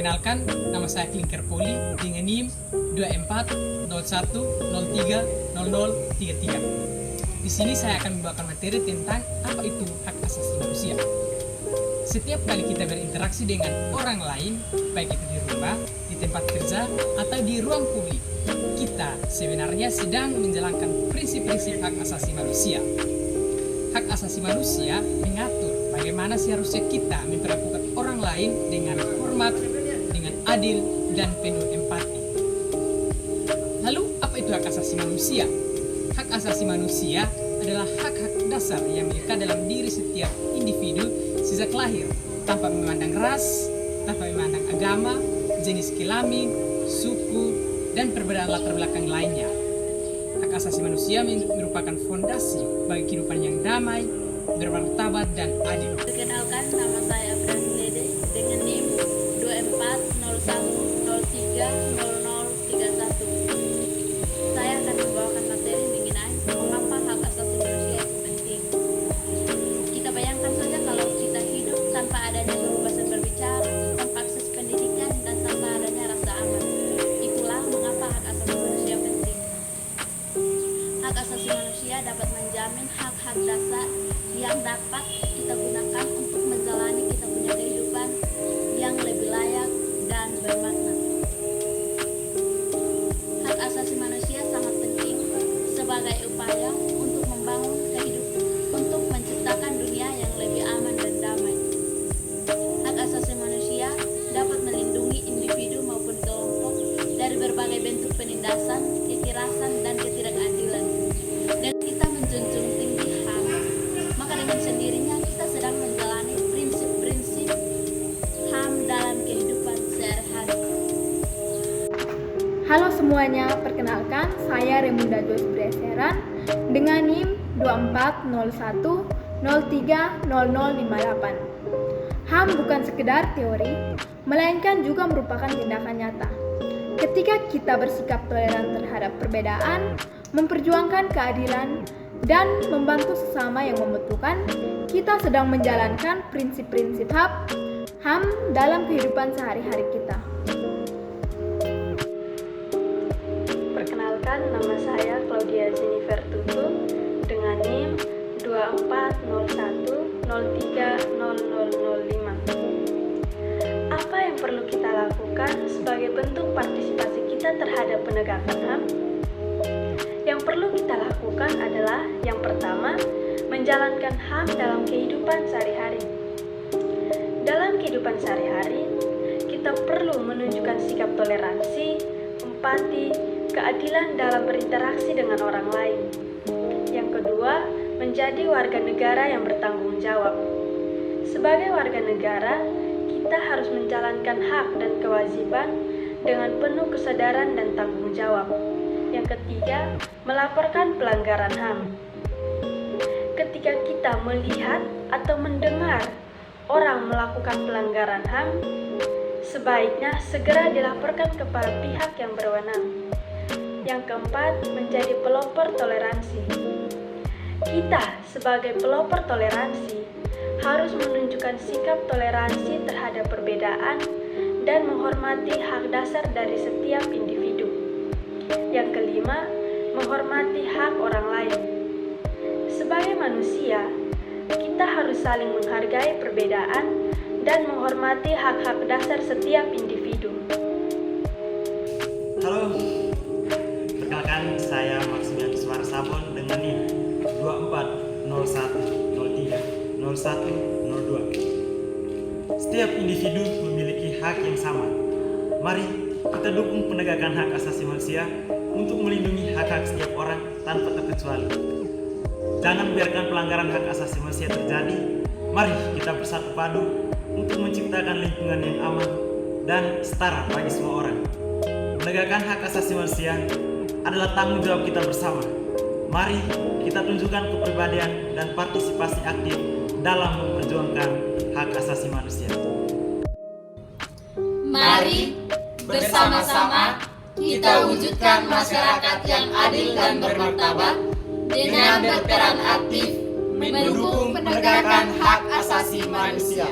Perkenalkan, nama saya Klinker Poli dengan NIM 2401030033. Di sini saya akan membawakan materi tentang apa itu hak asasi manusia. Setiap kali kita berinteraksi dengan orang lain, baik itu di rumah, di tempat kerja, atau di ruang publik, kita sebenarnya sedang menjalankan prinsip-prinsip hak asasi manusia. Hak asasi manusia mengatur bagaimana seharusnya kita memperlakukan orang lain dengan hormat, dengan adil, dan penuh empati. Lalu, apa itu hak asasi manusia? Hak asasi manusia adalah hak-hak dasar yang melekat dalam diri setiap individu sejak lahir, tanpa memandang ras, tanpa memandang agama, jenis kelamin, suku, dan perbedaan latar belakang lainnya. Hak asasi manusia merupakan fondasi bagi kehidupan yang damai, bermartabat, dan adil. Perkenalkan, nama saya Abraham Lede dengan NIM 2401030031. Saya akan membawakan materi mengenai mengapa hak asasi manusia itu penting. Kita bayangkan saja kalau kita hidup tanpa adanya kebebasan berbicara, tanpa akses pendidikan, dan tanpa adanya rasa aman. Itulah mengapa hak asasi manusia penting. Hak asasi manusia dapat menjamin hak-hak dasar yang dapat kita gunakan untuk menjalani kita punya kehidupan yang lebih layak dan bermakna. Hak asasi manusia sangat penting sebagai upaya untuk membangun kehidupan, untuk menciptakan dunia yang lebih aman dan damai. Hak asasi manusia dapat melindungi individu maupun kelompok dari berbagai bentuk penindasan, kekerasan, dan ketidakadilan. Dan kita menjunjung tinggi HAM, maka dengan sendirinya kita sedang menjalani prinsip-prinsip HAM dalam kehidupan sehari-hari. Halo semuanya, perkenalkan saya Remunda Jos Breseran dengan NIM 2401030058. HAM bukan sekedar teori, melainkan juga merupakan tindakan nyata. Ketika kita bersikap toleran terhadap perbedaan, memperjuangkan keadilan, dan membantu sesama yang membutuhkan, kita sedang menjalankan prinsip-prinsip HAM dalam kehidupan sehari-hari kita. Perkenalkan, nama saya Claudia Jennifer Tutu dengan NIM 2401030005. Apa yang perlu kita lakukan sebagai bentuk partisipasi kita terhadap penegakan HAM? Yang perlu kita lakukan adalah yang pertama, menjalankan HAM dalam kehidupan sehari-hari. Dalam kehidupan sehari-hari, kita perlu menunjukkan sikap toleransi, empati, keadilan dalam berinteraksi dengan orang lain. Yang kedua, menjadi warga negara yang bertanggung jawab. Sebagai warga negara, kita harus menjalankan hak dan kewajiban dengan penuh kesadaran dan tanggung jawab. Yang ketiga, melaporkan pelanggaran HAM. Ketika kita melihat atau mendengar orang melakukan pelanggaran HAM, sebaiknya segera dilaporkan kepada pihak yang berwenang. Yang keempat, menjadi pelopor toleransi. Kita sebagai pelopor toleransi harus menunjukkan sikap toleransi terhadap perbedaan dan menghormati hak dasar dari setiap individu. Yang kelima, menghormati hak orang lain. Sebagai manusia, kita harus saling menghargai perbedaan dan menghormati hak-hak dasar setiap individu. Halo, perkenalkan saya Maximian Suara Sabon dengan NIM 2401030102. Setiap individu memiliki hak yang sama. Mari kita dukung penegakan hak asasi manusia untuk melindungi hak-hak setiap orang tanpa terkecuali. Jangan biarkan pelanggaran hak asasi manusia terjadi. Mari kita bersatu padu untuk menciptakan lingkungan yang aman dan setara bagi semua orang. Menegakkan hak asasi manusia adalah tanggung jawab kita bersama. Mari kita tunjukkan kepribadian dan partisipasi aktif dalam memperjuangkan hak asasi manusia. Mari bersama-sama kita wujudkan masyarakat yang adil dan bermartabat dengan berperan aktif mendukung penegakan hak asasi manusia.